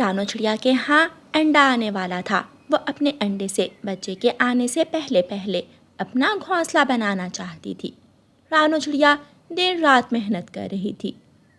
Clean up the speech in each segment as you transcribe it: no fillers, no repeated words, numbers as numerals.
रानो चिड़िया के यहाँ अंडा आने वाला था। वो अपने अंडे से बच्चे के आने से पहले पहले अपना घोंसला बनाना चाहती थी। रानो चिड़िया दिन रात मेहनत कर रही थी।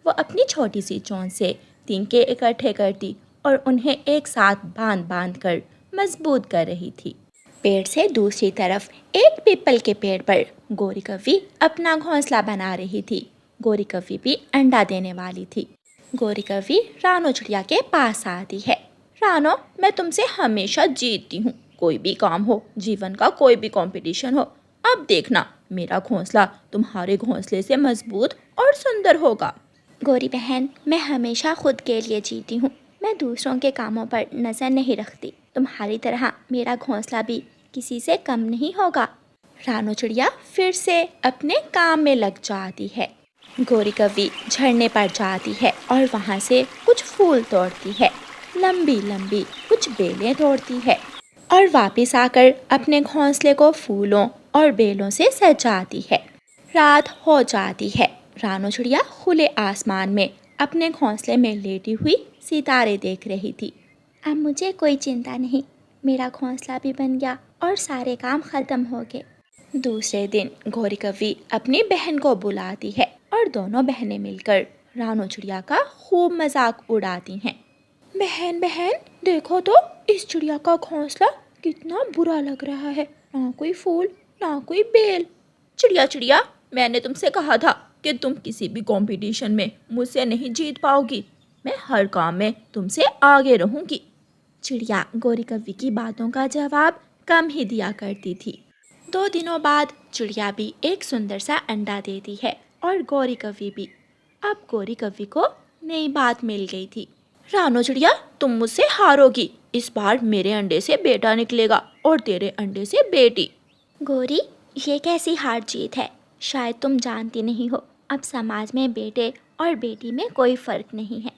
वो अपनी छोटी सी चोंच से तिनके इकट्ठे करती और उन्हें एक साथ बांध बांध कर मजबूत कर रही थी। पेड़ से दूसरी तरफ एक पीपल के पेड़ पर गोरी कव्वी अपना घोंसला बना रही थी। गोरी कव्वी भी अंडा देने वाली थी। गोरी कव्वी रानो चिड़िया के पास आती है। रानो, मैं तुमसे हमेशा जीतती हूँ, कोई भी काम हो, जीवन का कोई भी कंपटीशन हो। अब देखना, मेरा घोंसला तुम्हारे घोंसले से मजबूत और सुंदर होगा। गोरी बहन, मैं हमेशा खुद के लिए जीती हूँ, मैं दूसरों के कामों पर नज़र नहीं रखती। तुम्हारी तरह मेरा घोंसला भी किसी से कम नहीं होगा। रानो चिड़िया फिर से अपने काम में लग जाती है। गोरी कव्वी झरने पर जाती है और वहाँ से कुछ फूल तोड़ती है। लंबी लंबी कुछ बेलें तोड़ती है और वापस आकर अपने घोंसले को फूलों और बेलों से सजाती है। रात हो जाती है। रानो चिड़िया खुले आसमान में अपने घोंसले में लेटी हुई सितारे देख रही थी। अब मुझे कोई चिंता नहीं, मेरा घोंसला भी बन गया और सारे काम खत्म हो गए। दूसरे दिन गोरी कव्वी अपनी बहन को बुलाती है और दोनों बहनें मिलकर रानो चिड़िया का खूब मजाक उड़ाती हैं। बहन बहन, देखो तो इस चिड़िया का घोंसला कितना बुरा लग रहा है, ना कोई फूल ना कोई बेल। चिड़िया चिड़िया, मैंने तुमसे कहा था कि तुम किसी भी कंपटीशन में मुझसे नहीं जीत पाओगी। मैं हर काम में तुमसे आगे रहूंगी। चिड़िया गोरी कव्वी की बातों का जवाब कम ही दिया करती थी। 2 दिनों बाद चिड़िया भी एक सुंदर सा अंडा देती है और गोरी कव्वी भी। अब गोरी कव्वी को नई बात मिल गई थी। रानो चिड़िया, तुम मुझसे हारोगी। इस बार मेरे अंडे से बेटा निकलेगा और तेरे अंडे से बेटी। गोरी, ये कैसी हार जीत है? शायद तुम जानती नहीं हो, अब समाज में बेटे और बेटी में कोई फर्क नहीं है।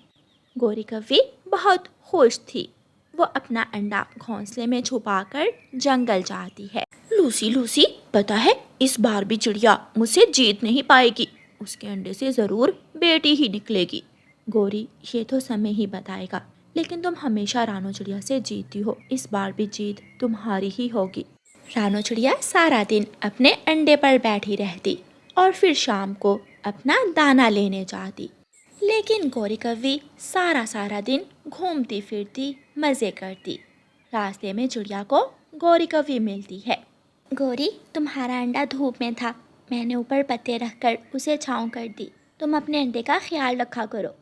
गोरी कव्वी बहुत खुश थी। वो अपना अंडा घोंसले में छुपाकर जंगल जाती है। लूसी लूसी, पता है इस बार भी चिड़िया मुझसे जीत नहीं पाएगी, उसके अंडे से जरूर बेटी ही निकलेगी। गोरी, ये तो समय ही बताएगा, लेकिन तुम हमेशा रानो चिड़िया से जीतती हो, इस बार भी जीत तुम्हारी ही होगी। रानो चिड़िया सारा दिन अपने अंडे पर बैठी रहती और फिर शाम को अपना दाना लेने जाती। लेकिन गोरी कव्वी सारा दिन घूमती फिरती मज़े करती। रास्ते में चिड़िया को गोरी कव्वी मिलती है। गोरी, तुम्हारा अंडा धूप में था, मैंने ऊपर पत्ते रखकर उसे छाँव कर दी, तुम अपने अंडे का ख्याल रखा करो।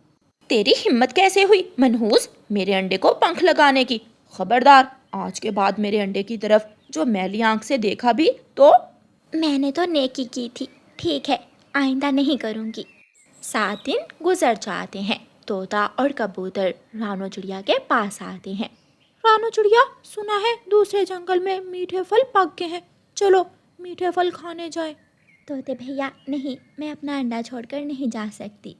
तेरी हिम्मत कैसे हुई मनहूस, मेरे अंडे को पंख लगाने की? खबरदार, आज के बाद मेरे अंडे की तरफ जो मैली आंख से देखा भी तो। मैंने तो नेकी की थी, ठीक है, आइंदा नहीं करूँगी। 7 दिन गुजर जाते हैं। तोता और कबूतर रानो चिड़िया के पास आते हैं। रानो चिड़िया, सुना है दूसरे जंगल में मीठे फल पक गए हैं, चलो मीठे फल खाने जाए। तोते भैया, नहीं, मैं अपना अंडा छोड़कर नहीं जा सकती।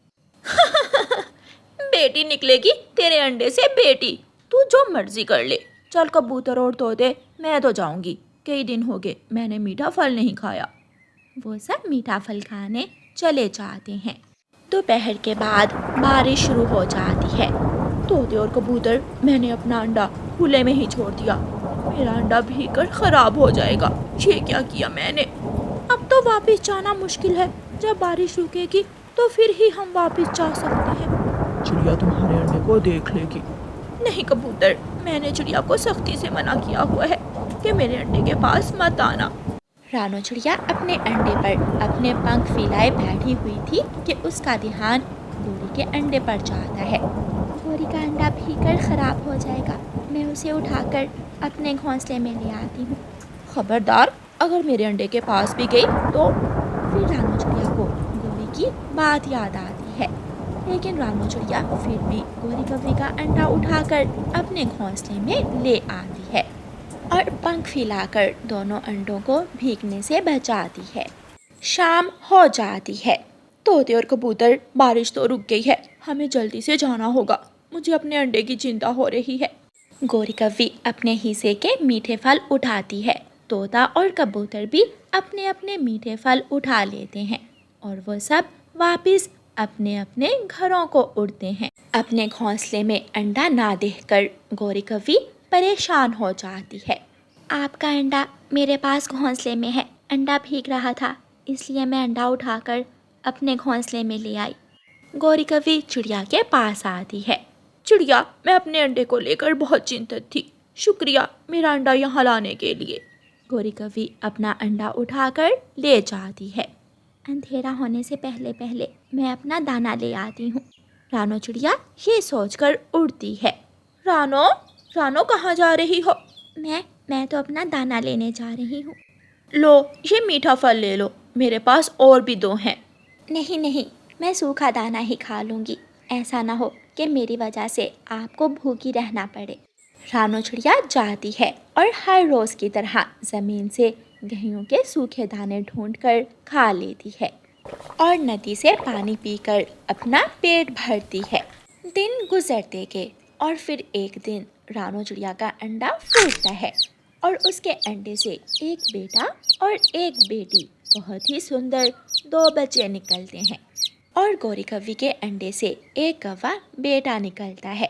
बेटी निकलेगी तेरे अंडे से बेटी, तू जो मर्जी कर ले। चल कबूतर और तोते, मैं तो जाऊंगी, कई दिन हो गए मैंने मीठा फल नहीं खाया। वो सब मीठा फल खाने चले जाते हैं। दोपहर के बाद बारिश शुरू हो जाती है। तोते और कबूतर, मैंने अपना अंडा खुले में ही छोड़ दिया, मेरा अंडा भीगकर खराब हो जाएगा, ये क्या किया मैंने। अब तो वापस जाना मुश्किल है, जब बारिश रुकेगी तो फिर ही हम वापस जा सकते हैं। चिड़िया तुम्हारे अंडे को देख लेगी। नहीं कबूतर, मैंने चिड़िया को सख्ती से मना किया हुआ है कि मेरे अंडे के पास मत आना। रानो चिड़िया अपने अंडे पर अपने पंख फैलाए बैठी हुई थी कि उसका ध्यान गोरी के अंडे पर जाता है। गोरी का अंडा भीगकर खराब हो जाएगा, मैं उसे उठाकर अपने घोंसले में ले आती हूँ। खबरदार, अगर मेरे अंडे के पास भी गई तो। फिर रानो चिड़िया को गोरी की बात याद आती है, लेकिन रानो चिड़िया फिर भी गोरी कव्वी का अंडा उठाकर अपने घोंसले में ले आती है और पंख फैलाकर दोनों अंडों को भीगने से बचाती है। शाम हो जाती है। तोते और कबूतर, बारिश तो रुक गई है, हमें जल्दी से जाना होगा, मुझे अपने अंडे की चिंता हो रही है। गोरी कव्वी अपने हिस्से के मीठे फल उठाती है। तोता और कबूतर भी अपने अपने मीठे फल उठा लेते हैं और वो सब वापस अपने अपने घरों को उड़ते हैं। अपने घोंसले में अंडा ना देखकर गौरी कवि परेशान हो जाती है। आपका अंडा मेरे पास घोंसले में है। अंडा भीग रहा था, इसलिए मैं अंडा उठाकर अपने घोंसले में ले आई। गौरी कवि चिड़िया के पास आती है। चिड़िया, मैं अपने अंडे को लेकर बहुत चिंतित थी। शुक्रिया मेरा अंडा यहाँ लाने के लिए। गौरी कवि अपना अंडा उठाकर ले जाती है। अंधेरा होने से पहले पहले मैं अपना दाना ले आती हूँ। रानो चिड़िया ये सोचकर उड़ती है। रानो, रानो कहाँ जा रही हो? मैं तो अपना दाना लेने जा रही हूँ। लो, ये मीठा फल ले लो, मेरे पास और भी 2 हैं। नहीं नहीं, मैं सूखा दाना ही खा लूँगी। ऐसा ना हो कि मेरी वजह से आपको भूखी रहना पड़े। रानो चिड़िया जाती है और हर रोज़ की तरह ज़मीन से गेहूं के सूखे दाने ढूंढकर खा लेती है और नदी से पानी पीकर अपना पेट भरती है। दिन गुजरते गए और फिर एक दिन रानो चिड़िया का अंडा फूटता है और उसके अंडे से एक बेटा और एक बेटी, बहुत ही सुंदर 2 बच्चे निकलते हैं। और गौरी कवि के अंडे से एक कौवा बेटा निकलता है।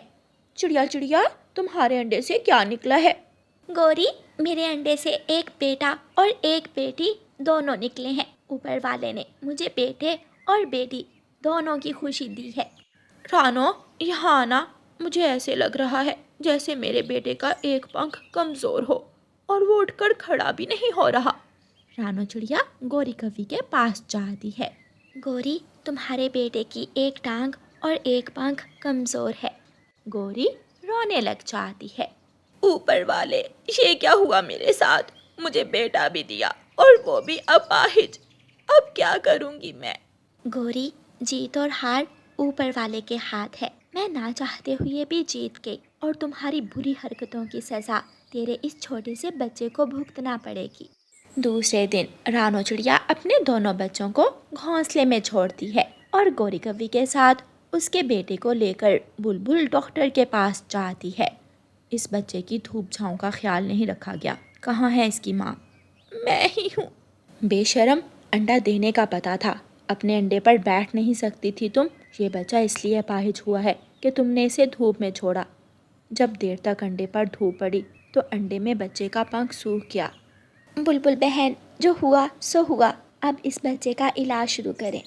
चिड़िया चिड़िया, तुम्हारे अंडे से क्या निकला है? गौरी, मेरे अंडे से एक बेटा और एक बेटी दोनों निकले हैं। ऊपर वाले ने मुझे बेटे और बेटी दोनों की खुशी दी है। रानो, यहाँ आना। मुझे ऐसे लग रहा है जैसे मेरे बेटे का एक पंख कमज़ोर हो और वो उठकर खड़ा भी नहीं हो रहा। रानो चिड़िया गौरी कवि के पास जाती है। गौरी, तुम्हारे बेटे की एक टांग और एक पंख कमज़ोर है। गौरी रोने लग जाती है। ऊपर वाले, ये क्या हुआ मेरे साथ? मुझे बेटा भी दिया और वो भी अपाहिज। अब क्या करूँगी मैं? गौरी, जीत और हार ऊपर वाले के हाथ है। मैं ना चाहते हुए भी जीत गई और तुम्हारी बुरी हरकतों की सज़ा तेरे इस छोटे से बच्चे को भुगतना पड़ेगी। दूसरे दिन रानो चिड़िया अपने दोनों बच्चों को घोंसले में छोड़ती है और गौरी कवि के साथ उसके बेटे को लेकर बुलबुल डॉक्टर के पास जाती है। इस बच्चे की धूप छाँव का ख्याल नहीं रखा गया। कहाँ है इसकी माँ? मैं ही हूँ। बेशरम, अंडा देने का पता था, अपने अंडे पर बैठ नहीं सकती थी तुम। ये बच्चा इसलिए अपाहिज हुआ है कि तुमने इसे धूप में छोड़ा। जब देर तक अंडे पर धूप पड़ी तो अंडे में बच्चे का पंख सूख गया। बुलबुल बहन, जो हुआ सो हुआ। अब इस बच्चे का इलाज शुरू करें।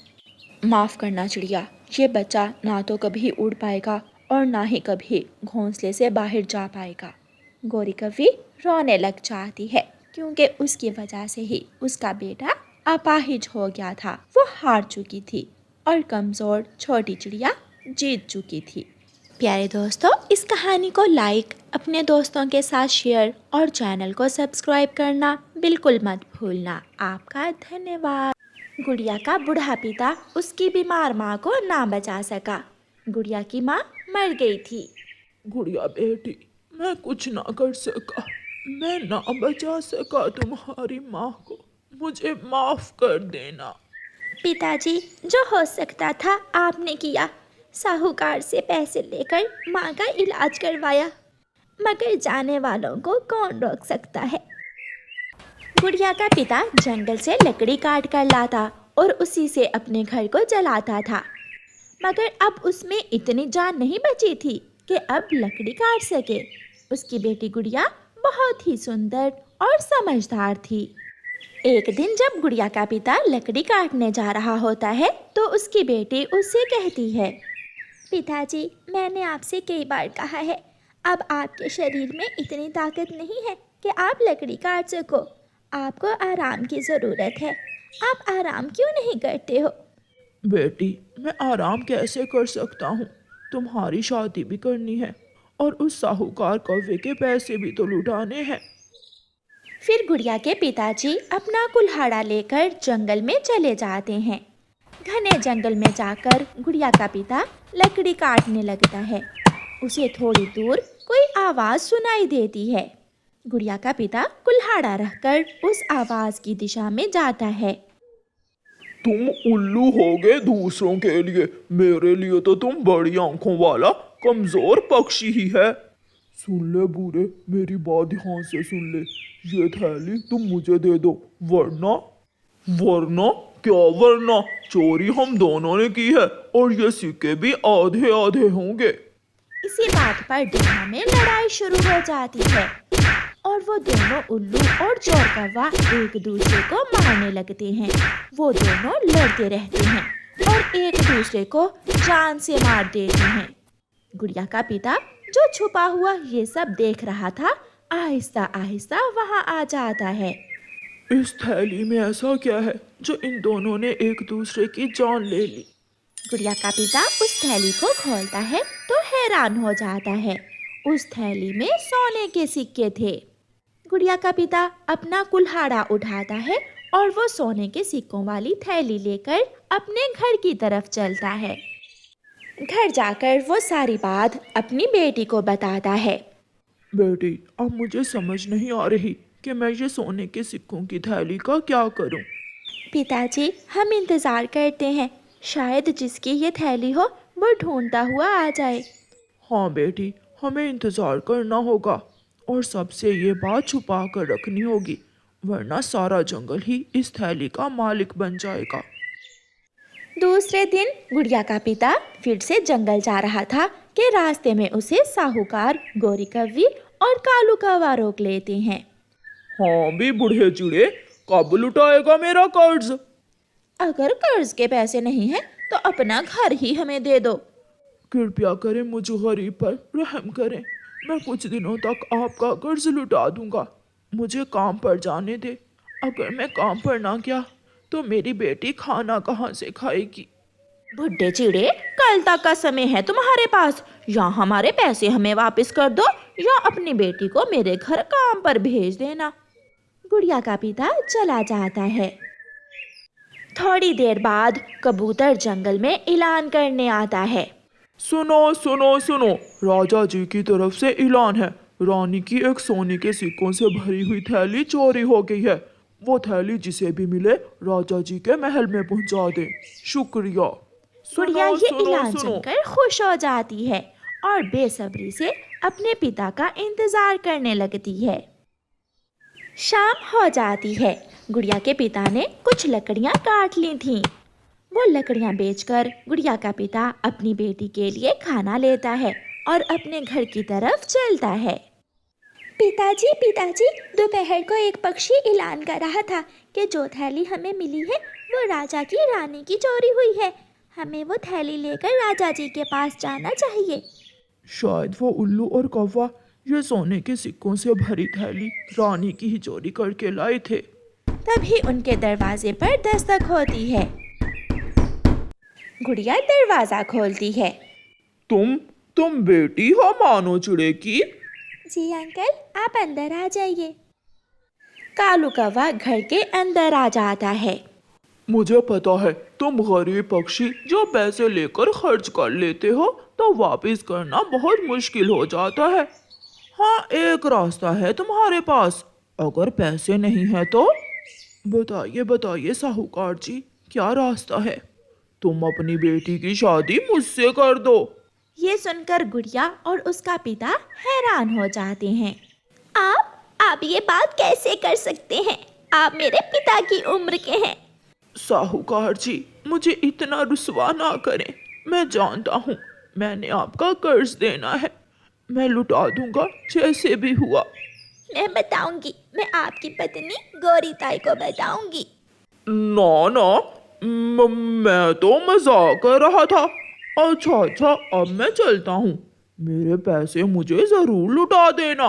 माफ़ करना चिड़िया, ये बच्चा ना तो कभी उड़ पाएगा और ना ही कभी घोंसले से बाहर जा पाएगा। गौरी कवि रोने लग जाती है क्योंकि उसकी वजह से ही उसका बेटा अपाहिज हो गया था। वो हार चुकी थी और कमज़ोर छोटी चिड़िया जीत चुकी थी। प्यारे दोस्तों, इस कहानी को लाइक, अपने दोस्तों के साथ शेयर और चैनल को सब्सक्राइब करना बिल्कुल मत भूलना। आपका धन्यवाद। गुड़िया का बूढ़ा पिता उसकी बीमार माँ को ना बचा सका। गुड़िया की माँ मर गई थी। गुड़िया बेटी, मैं कुछ ना कर सका, मैं ना बचा सका तुम्हारी माँ को, मुझे माफ कर देना। पिताजी, जो हो सकता था आपने किया। साहूकार से पैसे लेकर माँ का इलाज करवाया, मगर जाने वालों को कौन रोक सकता है। गुड़िया का पिता जंगल से लकड़ी काट कर लाता और उसी से अपने घर को जलाता था, मगर अब उसमें इतनी जान नहीं बची थी कि अब लकड़ी काट सके। उसकी बेटी गुड़िया बहुत ही सुंदर और समझदार थी। एक दिन जब गुड़िया का पिता लकड़ी काटने जा रहा होता है तो उसकी बेटी उससे कहती है, पिताजी, मैंने आपसे कई बार कहा है, अब आपके शरीर में इतनी ताकत नहीं है कि आप लकड़ी काट सको। आपको आराम की ज़रूरत है। आप आराम क्यों नहीं करते हो? बेटी, मैं आराम कैसे कर सकता हूँ? तुम्हारी शादी भी करनी है और उस साहूकार कौवे के पैसे भी तो लुटाने हैं। फिर गुड़िया के पिताजी अपना कुल्हाड़ा लेकर जंगल में चले जाते हैं। घने जंगल में जाकर गुड़िया का पिता लकड़ी काटने लगता है। उसे थोड़ी दूर कोई आवाज़ सुनाई देती है। गुड़िया का पिता कुल्हाड़ा रखकर उस आवाज़ की दिशा में जाता है। तुम उल्लू होगे दूसरों के लिए, मेरे लिए तो तुम बड़ी आंखों वाला कमजोर पक्षी ही है। सुन ले बूढ़े, मेरी बात ध्यान से सुन ले। ये थैली तुम मुझे दे दो, वरना क्या वरना चोरी हम दोनों ने की है और ये सिक्के भी आधे आधे होंगे। इसी बात पर दोनों में लड़ाई शुरू हो जाती है और वो दोनों उल्लू और चोर कौवा एक दूसरे को मारने लगते हैं। वो दोनों लड़ते रहते हैं और एक दूसरे को जान से मार देते हैं। गुड़िया का पिता जो छुपा हुआ ये सब देख रहा था, आहिस्ता आहिस्ता वहाँ आ जाता है। इस थैली में ऐसा क्या है जो इन दोनों ने एक दूसरे की जान ले ली? गुड़िया का पिता उस थैली को खोलता है तो हैरान हो जाता है। उस थैली में सोने के सिक्के थे। गुड़िया का पिता अपना कुल्हाड़ा उठाता है और वो सोने के सिक्कों वाली थैली लेकर अपने घर की तरफ चलता है। घर जाकर वो सारी बात अपनी बेटी को बताता है। बेटी, अब मुझे समझ नहीं आ रही कि मैं ये सोने के सिक्कों की थैली का क्या करूं। पिताजी, हम इंतज़ार करते हैं, शायद जिसकी ये थैली हो वो ढूंढता हुआ आ जाए। हाँ बेटी, हमें इंतज़ार करना होगा और सबसे ये बात छुपा कर रखनी होगी, वरना सारा जंगल ही इस थैली का मालिक बन जाएगा। दूसरे दिन गुड़िया का पिता फिर से जंगल जा रहा था कि रास्ते में उसे साहूकार, गोरी कव्वी और कालू कौवा रोक लेते हैं। हाँ भी बूढ़े चिड़े, कब लुटाएगा मेरा कर्ज? अगर कर्ज के पैसे नहीं हैं तो अपना घर ही हमें दे दो। कृपया करें, मुझ गरीब पर रहम करें। मैं कुछ दिनों तक आपका कर्ज लुटा दूंगा। मुझे काम पर जाने दे। अगर मैं काम पर ना गया तो मेरी बेटी खाना कहाँ से खाएगी? बुड्ढे चिड़े, कल तक का समय है तुम्हारे पास। या हमारे पैसे हमें वापस कर दो या अपनी बेटी को मेरे घर काम पर भेज देना। गुड़िया का पिता चला जाता है। थोड़ी देर बाद कबूतर जंगल में ऐलान करने आता है। सुनो सुनो सुनो, राजा जी की तरफ से ऐलान है। रानी की एक सोने के सिक्कों से भरी हुई थैली चोरी हो गई है। वो थैली जिसे भी मिले राजा जी के महल में पहुंचा दे। शुक्रिया। गुड़िया सुनो ये सुनो ऐलान सुनो। सुनकर खुश हो जाती है और बेसब्री से अपने पिता का इंतजार करने लगती है। शाम हो जाती है। गुड़िया के पिता ने कुछ लकड़ियां काट ली थीं। वो लकड़ियां बेचकर गुड़िया का पिता अपनी बेटी के लिए खाना लेता है और अपने घर की तरफ चलता है। पिताजी, पिताजी, दोपहर को एक पक्षी ऐलान कर रहा था कि जो थैली हमें मिली है वो राजा की रानी की चोरी हुई है। हमें वो थैली लेकर राजा जी के पास जाना चाहिए। शायद वो उल्लू और कौवा ये सोने के सिक्कों से भरी थैली रानी की ही चोरी करके लाए थे। तभी उनके दरवाजे पर दस्तक होती है। गुड़िया दरवाजा खोलती है। तुम बेटी हो मानो चिड़े की? जी अंकल, आप अंदर आ जाइए। कालू कौवा घर के अंदर आ जाता है। मुझे पता है तुम गरीब पक्षी जो पैसे लेकर खर्च कर लेते हो तो वापस करना बहुत मुश्किल हो जाता है। हाँ, एक रास्ता है तुम्हारे पास, अगर पैसे नहीं है तो। बताइए बताइए साहूकार जी, क्या रास्ता है? तुम अपनी बेटी की शादी मुझसे कर दो। ये सुनकर गुड़िया और उसका पिता हैरान हो जाते हैं। आप ये बात कैसे कर सकते हैं? आप मेरे पिता की उम्र के हैं। साहूकार जी, मुझे इतना रुसवा ना करें। मैं जानता हूँ मैंने आपका कर्ज देना है। मैं लुटा दूंगा जैसे भी हुआ। मैं बताऊंगी, मैं आपकी पत्नी गौरी ताई को बताऊंगी। ना ना, मैं तो मजाक कर रहा था। अच्छा, अब मैं चलता हूँ। मेरे पैसे मुझे जरूर लुटा देना।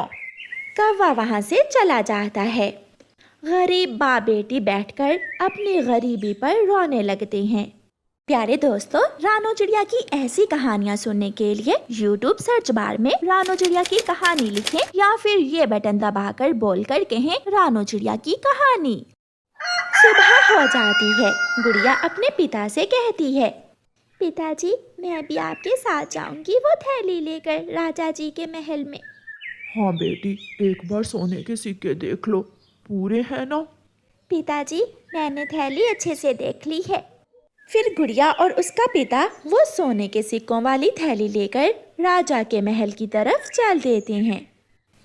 कौवा वहाँ से चला जाता है। गरीब बाप बेटी बैठकर अपनी गरीबी पर रोने लगते हैं। प्यारे दोस्तों, रानो चिड़िया की ऐसी कहानियाँ सुनने के लिए YouTube सर्च बार में रानो चिड़िया की कहानी लिखें या फिर ये बटन दबाकर बोलकर कहें रानो चिड़िया की कहानी। सुबह हो जाती है। गुड़िया अपने पिता से कहती है, पिताजी, मैं भी आपके साथ जाऊंगी वो थैली लेकर राजा जी के महल में। हाँ बेटी, एक बार सोने के सिक्के देख लो, पूरे हैं ना? पिताजी, मैंने थैली अच्छे से देख ली है। फिर गुड़िया और उसका पिता वो सोने के सिक्कों वाली थैली लेकर राजा के महल की तरफ चल देते हैं।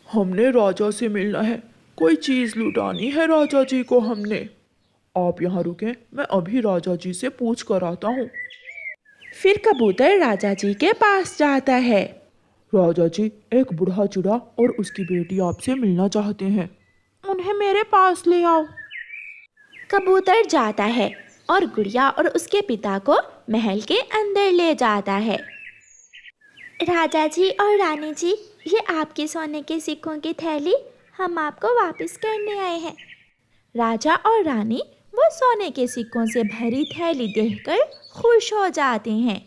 हमने राजा से मिलना है, कोई चीज लुटानी है राजा जी को हमने। आप यहाँ रुकें, मैं अभी राजा जी से पूछ कर आता हूँ। फिर कबूतर राजा जी के पास जाता है। राजा जी, एक बूढ़ा चिड़ा और उसकी बेटी आपसे मिलना चाहते हैं। उन्हें मेरे पास ले आओ। कबूतर जाता है और गुड़िया और उसके पिता को महल के अंदर ले जाता है। राजा जी और रानी जी, ये आपके सोने के सिक्कों की थैली हम आपको वापस करने आए हैं। राजा और रानी वो सोने के सिक्कों से भरी थैली देखकर खुश हो जाते हैं।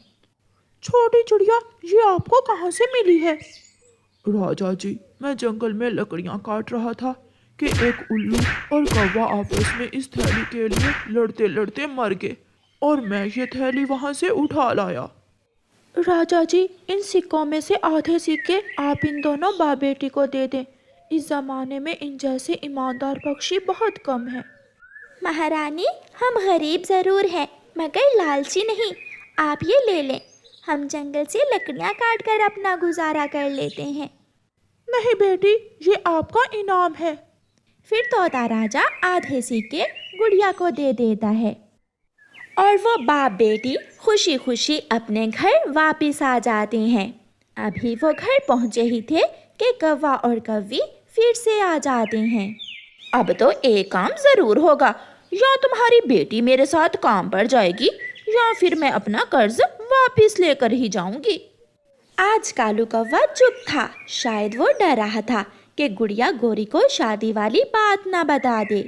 छोटी चिड़िया, ये आपको कहाँ से मिली है? राजा जी, मैं जंगल में लकड़ियाँ काट रहा था कि एक उल्लू और कौवा आपस में इस थैली के लिए लड़ते लड़ते मर गए और मैं ये थैली वहाँ से उठा लाया। राजा जी, इन सिक्कों में से आधे सिक्के आप इन दोनों बाप बेटी को दे दें। इस जमाने में इन जैसे ईमानदार पक्षी बहुत कम हैं। महारानी, हम गरीब ज़रूर हैं मगर लालची नहीं। आप ये ले लें, हम जंगल से लकड़ियाँ काट कर अपना गुजारा कर लेते हैं। नहीं बेटी, ये आपका इनाम है। फिर तोता राजा आधे सिक्के गुड़िया को दे देता है और वो बाप बेटी खुशी खुशी अपने घर वापस आ जाते हैं। अभी वो घर पहुंचे ही थे कि कौवा और कौवी फिर से आ जाते हैं। अब तो एक काम ज़रूर होगा, या तुम्हारी बेटी मेरे साथ काम पर जाएगी या फिर मैं अपना कर्ज वापस लेकर ही जाऊंगी। आज कालू कौवा चुप था। शायद वो डर रहा था कि गुड़िया गोरी को शादी वाली बात ना बता दे।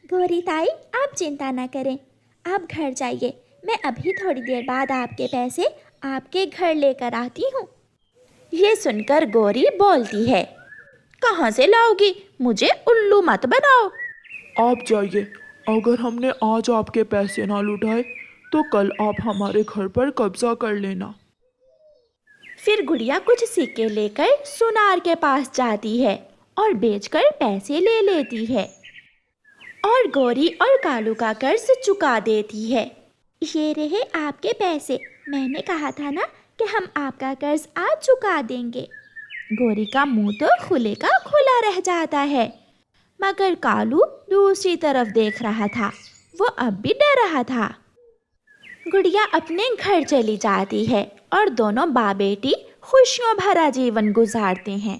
गोरी ताई, आप चिंता न करें, आप घर जाइए। मैं अभी थोड़ी देर बाद आपके पैसे आपके घर लेकर आती हूँ। ये सुनकर गोरी बोलती है, कहाँ से लाओगी? मुझे उल्लू मत बनाओ। आप जाइए, अगर हमने आज आपके पैसे ना लुटाए तो कल आप हमारे घर पर कब्जा कर लेना। फिर गुड़िया कुछ सिक्के लेकर सुनार के पास जाती है और बेचकर पैसे ले लेती है और गोरी और कालू का कर्ज चुका देती है। ये रहे आपके पैसे। मैंने कहा था ना कि हम आपका कर्ज आज चुका देंगे। गोरी का मुंह तो खुले का खुला रह जाता है, मगर कालू दूसरी तरफ देख रहा था। वो अब भी डर रहा था। गुड़िया अपने घर चली जाती है और दोनों बाप बेटी खुशियों भरा जीवन गुजारते हैं।